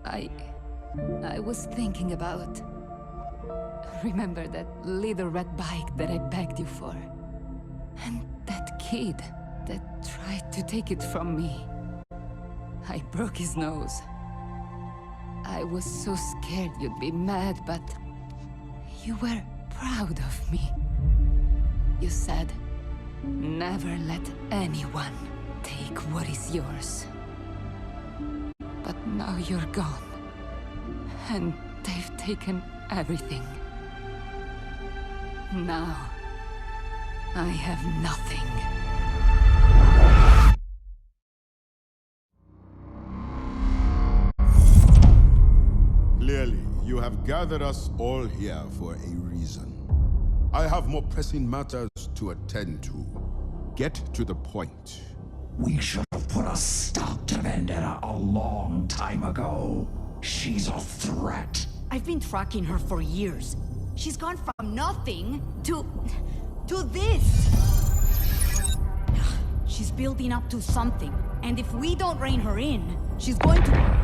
I... I was thinking about... Remember that little red bike that I begged you for? And that kid that tried to take it from me. I broke his nose. I was so scared you'd be mad, but... you were proud of me. You said, never let anyone take what is yours. But now you're gone. And they've taken everything. Now, I have nothing. Clearly, you have gathered us all here for a reason. I have more pressing matters to attend to. Get to the point. We should have put a stop to Vendetta a long time ago. She's a threat. I've been tracking her for years. She's gone from nothing to this. She's building up to something. And if we don't rein her in, she's going to...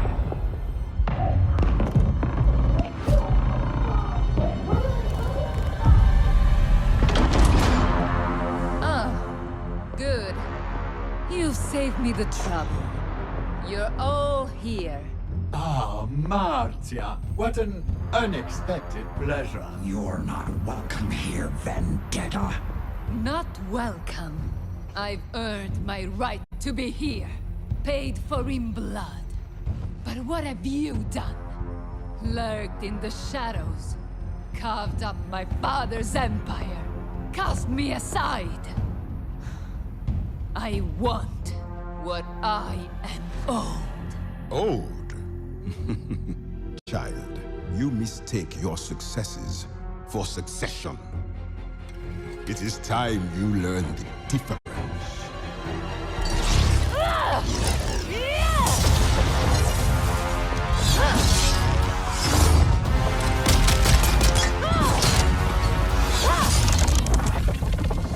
Good. You've saved me the trouble. You're all here. Ah, Martia, what an unexpected pleasure. You're not welcome here, Vendetta. Not welcome. I've earned my right to be here. Paid for in blood. But what have you done? Lurked in the shadows. Carved up my father's empire. Cast me aside. I want what I am owed. Owed? Child, you mistake your successes for succession. It is time you learn the difference.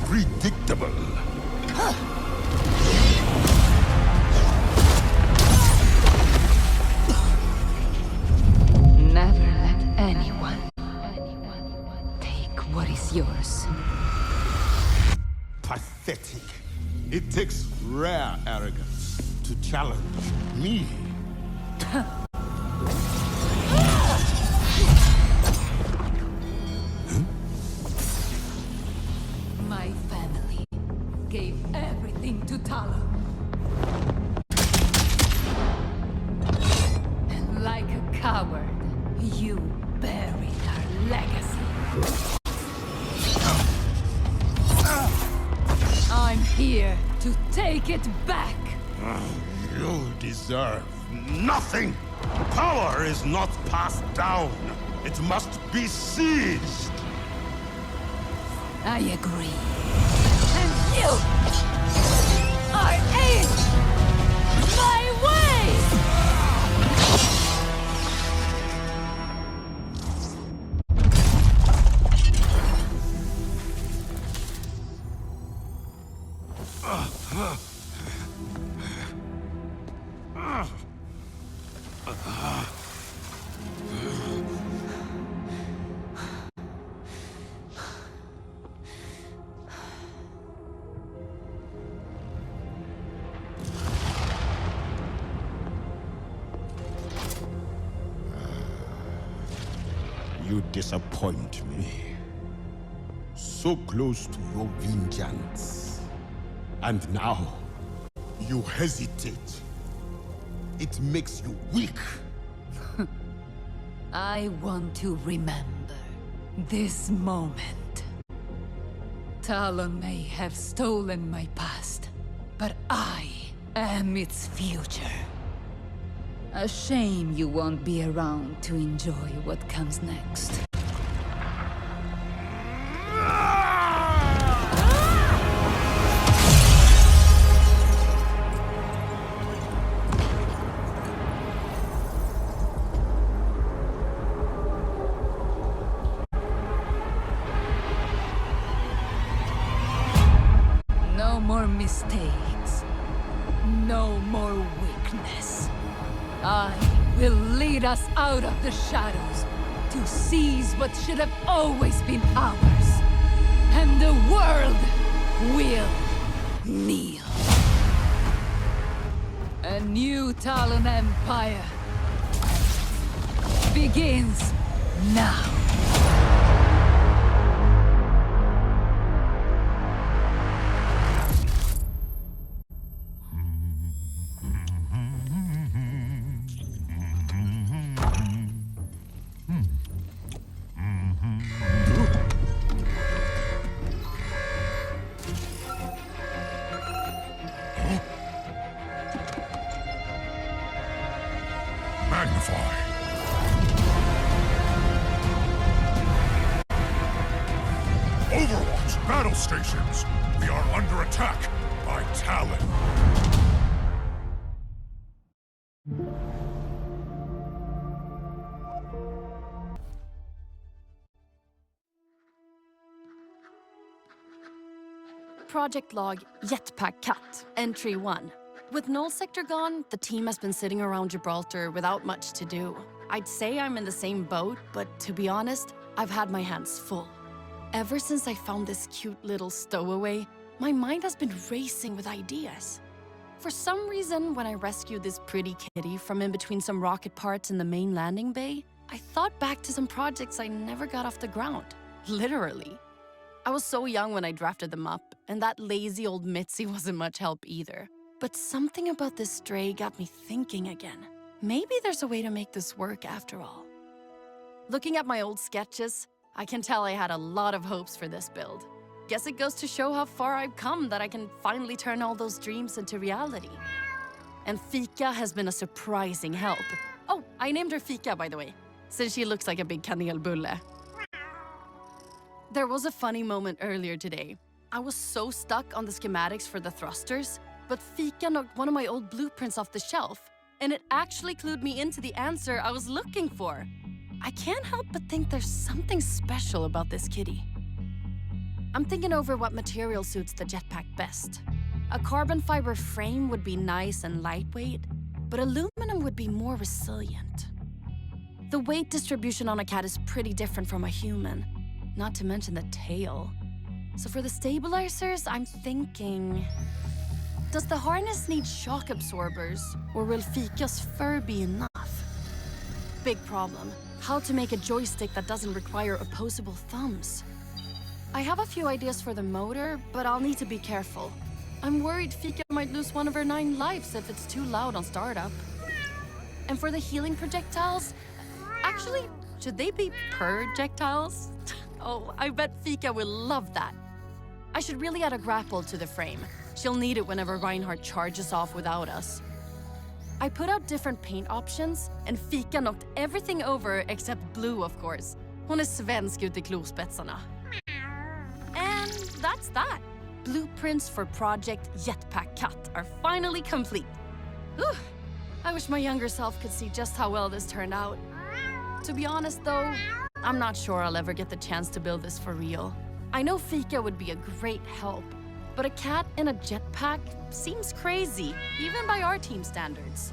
Predictable. Never let anyone take what is yours. Pathetic. It takes rare arrogance to challenge me. My family gave everything to Talon. And like a coward, you buried our legacy. I'm here to take it back. You deserve nothing. Power is not passed down. It must be seized. I agree. And you are in my way! You disappoint me. So close to your vengeance. And now, you hesitate. It makes you weak. I want to remember this moment. Talon may have stolen my past, but I am its future. A shame you won't be around to enjoy what comes next. No more mistakes. No more weakness. I will lead us out of the shadows to seize what should have always been ours. And the world will kneel. A new Talon Empire begins now. Magnify. Overwatch battle stations. We are under attack by Talon. Project log Jetpack Cat, entry 1. With Null Sector gone, the team has been sitting around Gibraltar without much to do. I'd say I'm in the same boat, but to be honest, I've had my hands full. Ever since I found this cute little stowaway, my mind has been racing with ideas. For some reason, when I rescued this pretty kitty from in between some rocket parts in the main landing bay, I thought back to some projects I never got off the ground. Literally. I was so young when I drafted them up, and that lazy old Mitzi wasn't much help either. But something about this stray got me thinking again. Maybe there's a way to make this work after all. Looking at my old sketches, I can tell I had a lot of hopes for this build. Guess it goes to show how far I've come that I can finally turn all those dreams into reality. And Fika has been a surprising help. Oh, I named her Fika, by the way, since she looks like a big kanelbulle. There was a funny moment earlier today. I was so stuck on the schematics for the thrusters, but Fika knocked one of my old blueprints off the shelf, and it actually clued me into the answer I was looking for. I can't help but think there's something special about this kitty. I'm thinking over what material suits the jetpack best. A carbon fiber frame would be nice and lightweight, but aluminum would be more resilient. The weight distribution on a cat is pretty different from a human, not to mention the tail. So for the stabilizers, I'm thinking... Does the harness need shock absorbers, or will Fika's fur be enough? Big problem. How to make a joystick that doesn't require opposable thumbs. I have a few ideas for the motor, but I'll need to be careful. I'm worried Fika might lose one of her 9 lives if it's too loud on startup. And for the healing projectiles, actually, should they be projectiles? Oh, I bet Fika will love that. I should really add a grapple to the frame. She'll need it whenever Reinhardt charges off without us. I put out different paint options, and Fika knocked everything over except blue, of course. Hon är svensk ut i klospetsarna. And that's that. Blueprints for Project Jetpack Cat are finally complete. Whew. I wish my younger self could see just how well this turned out. To be honest, though, I'm not sure I'll ever get the chance to build this for real. I know Fika would be a great help, but a cat in a jetpack seems crazy, even by our team standards.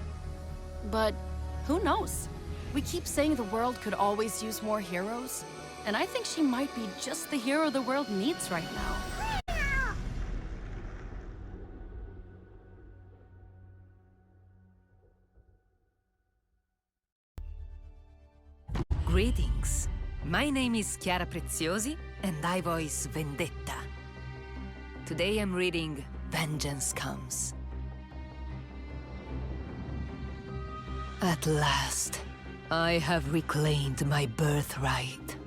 But who knows? We keep saying the world could always use more heroes, and I think she might be just the hero the world needs right now. Greetings. My name is Chiara Preziosi, and I voice Vendetta. Today I'm reading Vengeance Comes. At last, I have reclaimed my birthright.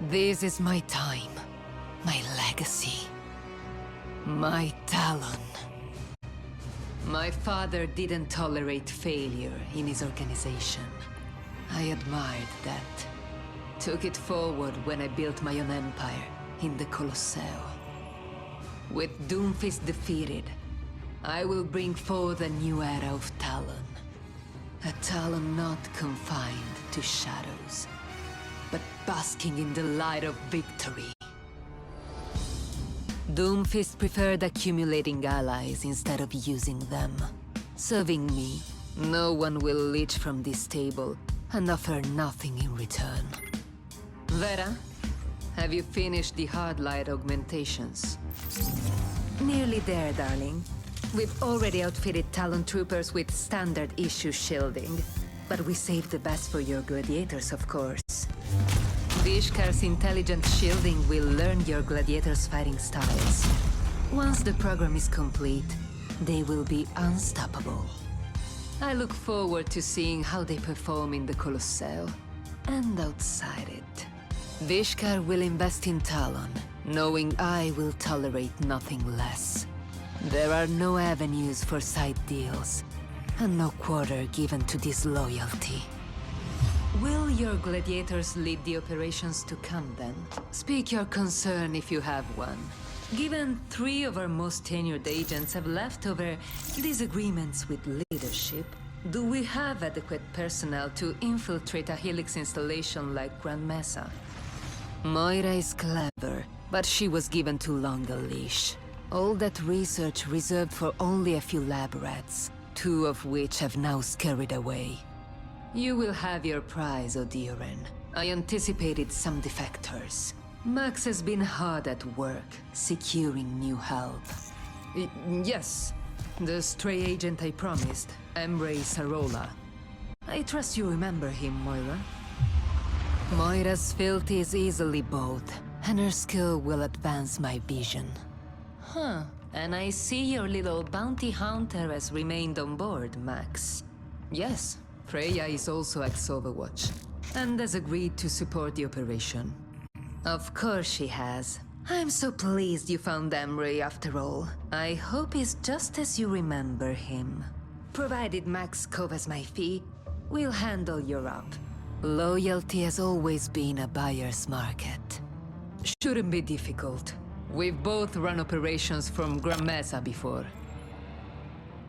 This is my time, my legacy, my Talon. My father didn't tolerate failure in his organization. I admired that. Took it forward when I built my own empire in the Colosseo. With Doomfist defeated, I will bring forth a new era of Talon. A Talon not confined to shadows, but basking in the light of victory. Doomfist preferred accumulating allies instead of using them. Serving me No one will leech from this table and offer nothing in return. Vera, have you finished the hard light augmentations? Nearly there, darling. We've already outfitted Talon troopers with standard issue shielding, but we saved the best for your gladiators, of course. Vishkar's intelligent shielding will learn your gladiators' fighting styles. Once the program is complete, they will be unstoppable. I look forward to seeing how they perform in the Colosseo and outside it. Vishkar will invest in Talon, knowing I will tolerate nothing less. There are no avenues for side deals, and no quarter given to disloyalty. Will your gladiators lead the operations to come then? Speak your concern if you have one. Given 3 of our most tenured agents have left over disagreements with leadership, do we have adequate personnel to infiltrate a Helix installation like Grand Mesa? Moira is clever, but she was given too long a leash. All that research reserved for only a few lab rats, 2 of which have now scurried away. You will have your prize, Odiren. I anticipated some defectors. Max has been hard at work, securing new help. Yes, the stray agent I promised, Emre Sarola. I trust you remember him, Moira. Moira's filth is easily bought, and her skill will advance my vision. Huh, and I see your little bounty hunter has remained on board, Max. Yes, Freya is also ex-Overwatch, and has agreed to support the operation. Of course she has. I'm so pleased you found Emre after all. I hope he's just as you remember him. Provided Max covers my fee, we'll handle Europe. Loyalty has always been a buyer's market. Shouldn't be difficult. We've both run operations from Gran Mesa before.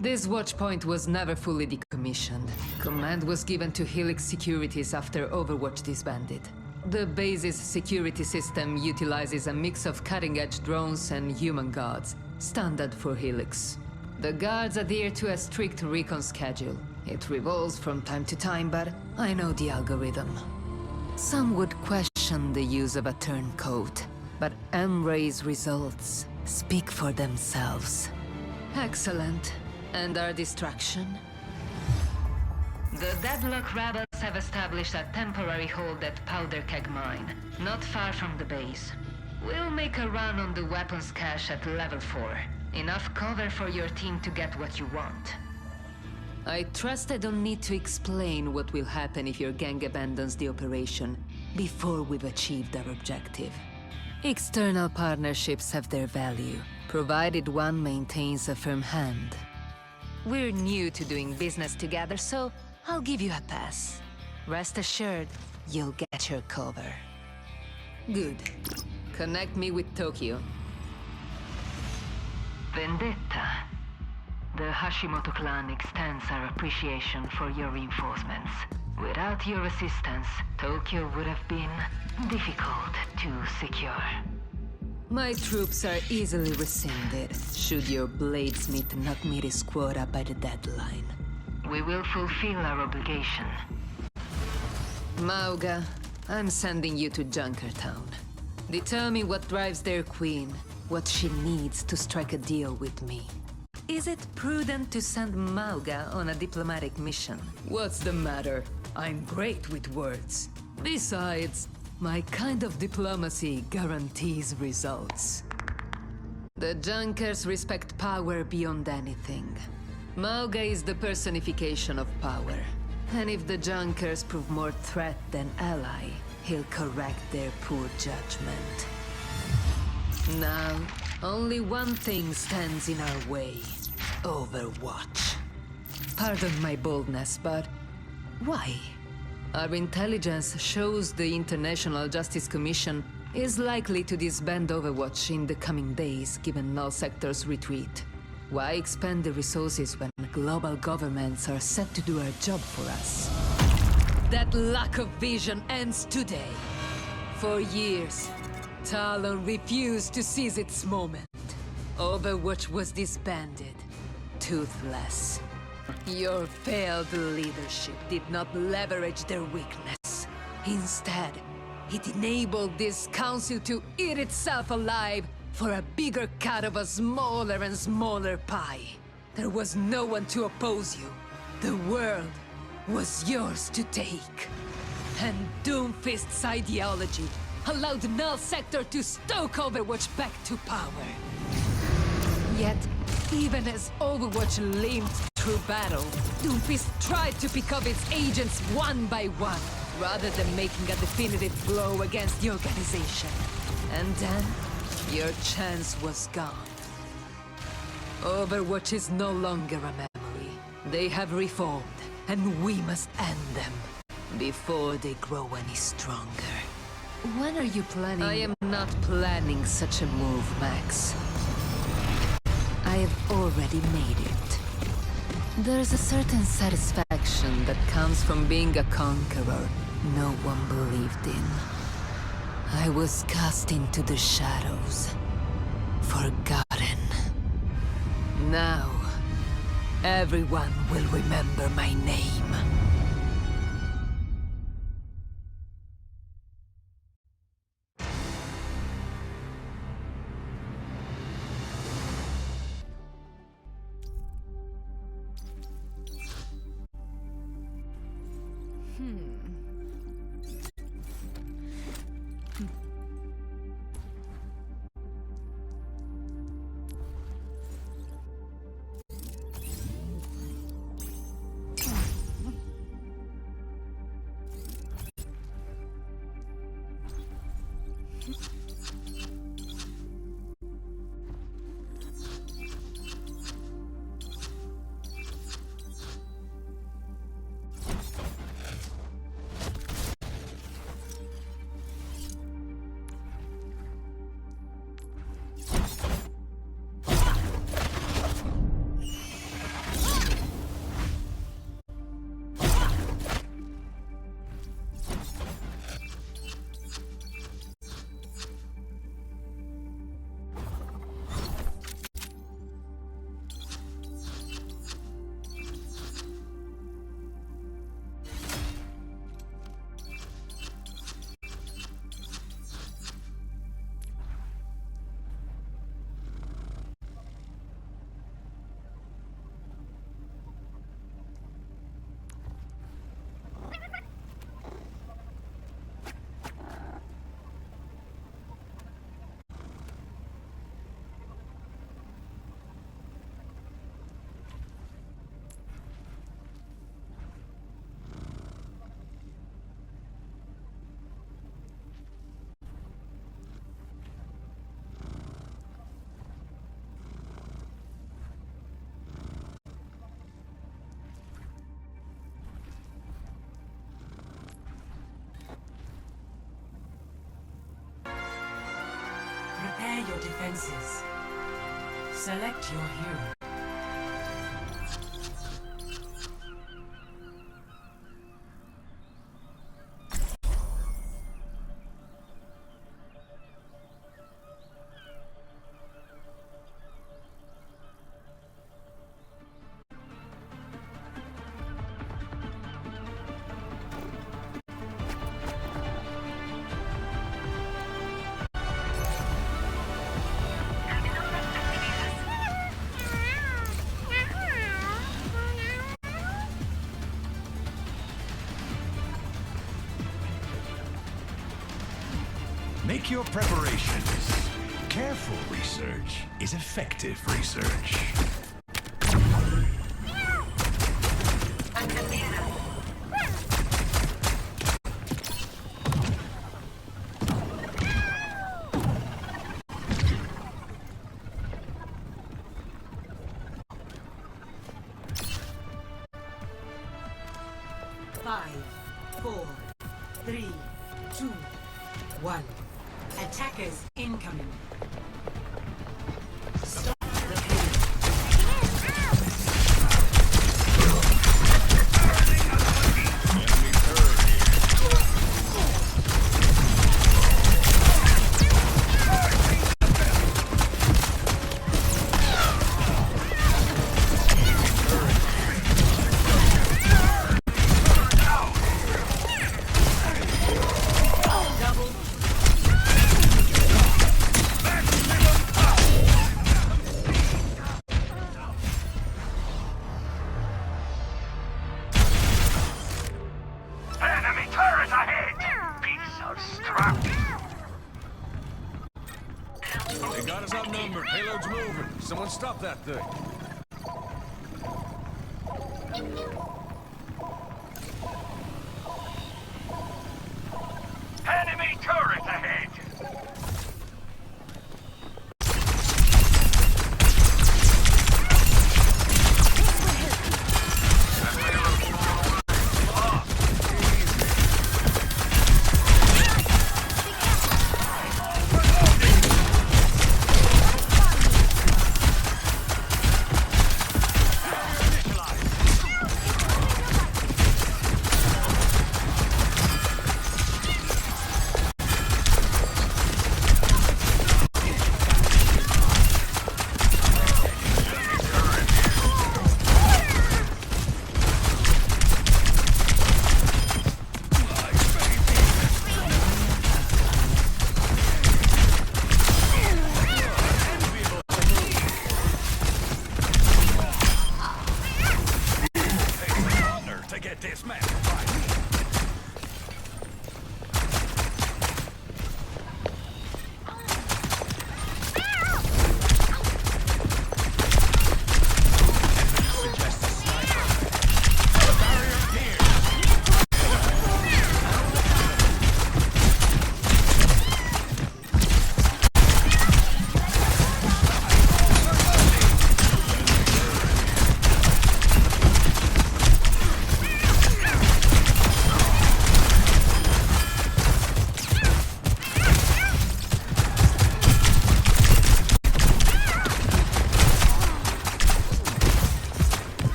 This watchpoint was never fully decommissioned. Command was given to Helix Securities after Overwatch disbanded. The base's security system utilizes a mix of cutting-edge drones and human guards, standard for Helix. The guards adhere to a strict recon schedule. It revolves from time to time, but I know the algorithm. Some would question the use of a turncoat, but Emre's results speak for themselves. Excellent. And our distraction? The Deadlock rebels have established a temporary hold at Powder Keg Mine, not far from the base. We'll make a run on the weapons cache at level 4. Enough cover for your team to get what you want. I trust I don't need to explain what will happen if your gang abandons the operation before we've achieved our objective. External partnerships have their value, provided one maintains a firm hand. We're new to doing business together, so I'll give you a pass. Rest assured, you'll get your cover. Good. Connect me with Tokyo. Vendetta. The Hashimoto clan extends our appreciation for your reinforcements. Without your assistance, Tokyo would have been difficult to secure. My troops are easily rescinded, should your bladesmith not meet his quota by the deadline. We will fulfill our obligation. Mauga, I'm sending you to Junkertown. Determine what drives their queen, what she needs to strike a deal with me. Is it prudent to send Mauga on a diplomatic mission? What's the matter? I'm great with words. Besides, my kind of diplomacy guarantees results. The Junkers respect power beyond anything. Mauga is the personification of power. And if the Junkers prove more threat than ally, he'll correct their poor judgment. Now, only one thing stands in our way. Overwatch. Pardon my boldness, but why? Our intelligence shows the International Justice Commission is likely to disband Overwatch in the coming days, given Null Sector's retreat. Why expend the resources when global governments are set to do our job for us? That lack of vision ends today. For years, Talon refused to seize its moment. Overwatch was disbanded, toothless. Your failed leadership did not leverage their weakness. Instead, it enabled this council to eat itself alive for a bigger cut of a smaller and smaller pie. There was no one to oppose you. The world was yours to take. And Doomfist's ideology allowed Null Sector to stoke Overwatch back to power. Yet, even as Overwatch limped through battle, Doomfist tried to pick up its agents one by one, rather than making a definitive blow against the organization. And then, your chance was gone. Overwatch is no longer a memory. They have reformed, and we must end them before they grow any stronger. When are you planning? I am not planning such a move, Max. I have already made it. There's a certain satisfaction that comes from being a conqueror no one believed in. I was cast into the shadows, forgotten. Now, everyone will remember my name. Prepare your defenses. Select your hero. Make your preparations. Careful research is effective research. Five, 4, 3, 2, 1. Attackers incoming. Stop the pain. outnumbered. Payload's moving. Someone stop that thing. Enemy turret ahead!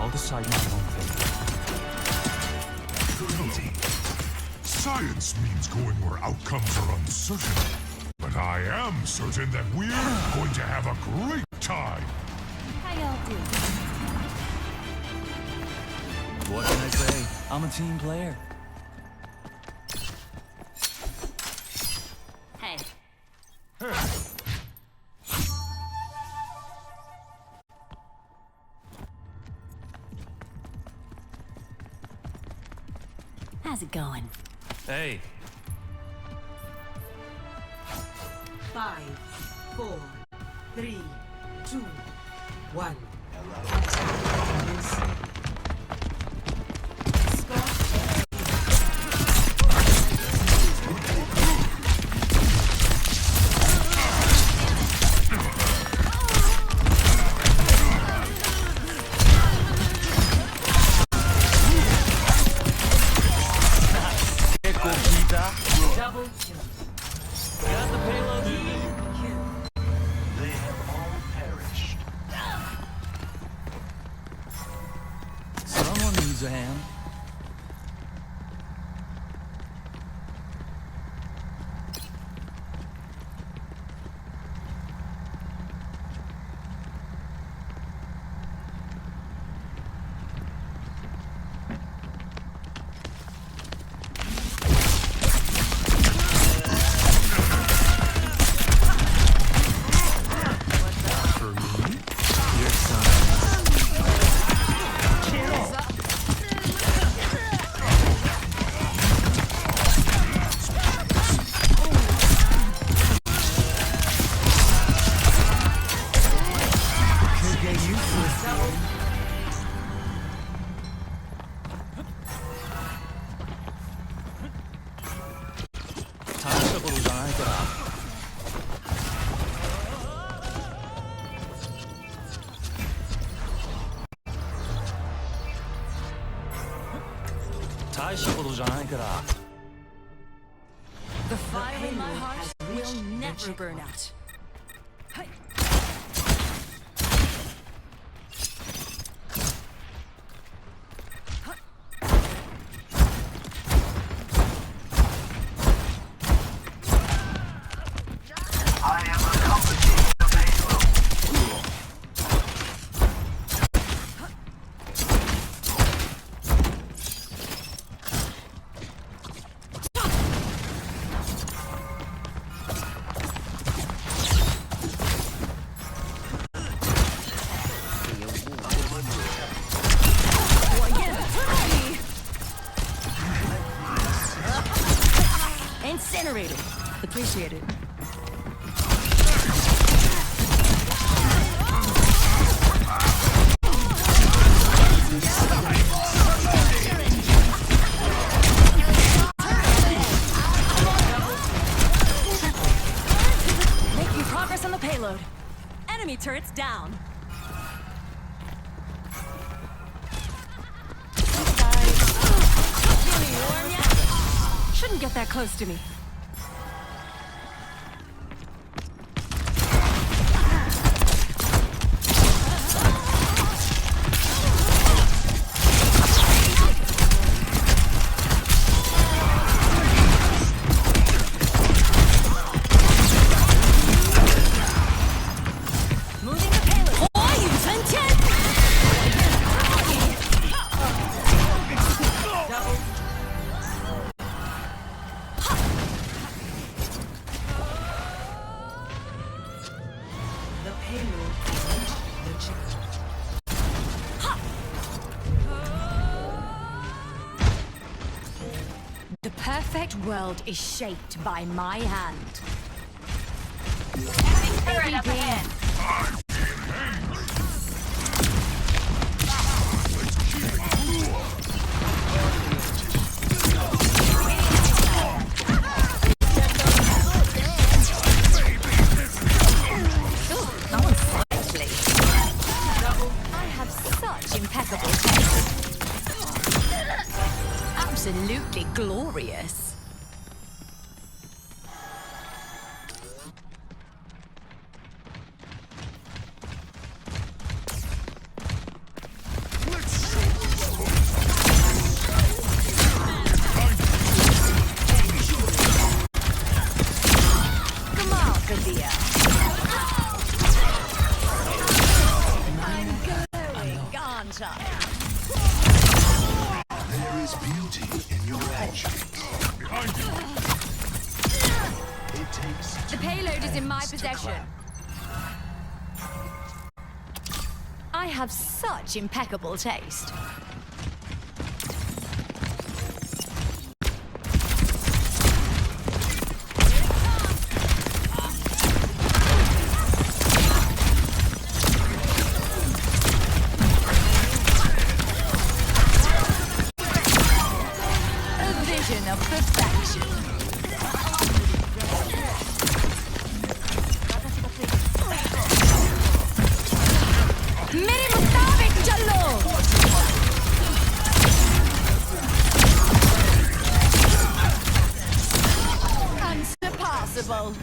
I'll decide my own fate. Science means going where outcomes are uncertain. But I am certain that we're going to have a great time. How y'all doing? What can I say? I'm a team player. Hey. How's it going? Hey, 5, 4, 3, 2, 1. Double kill. got the payload. They have all perished. Someone needs a hand. 탄식으로 당할 거라. 탄식으로 당할 거라. The fire in my heart will never burn out. Incinerated. Appreciate it. Making progress on the payload. Enemy turrets down. Feeling warm yet? Shouldn't get that close to me. Moving the payload. The payload has reached the checkpoint. The perfect world is shaped by my hand. Turret up ahead. I have such impeccable taste. Absolutely glorious. Let's time. There is beauty in your actions. Behind you! It takes The payload is in my possession. I have such impeccable taste. A vision of perfection. मेरे मुताबिक चलो unsurpassable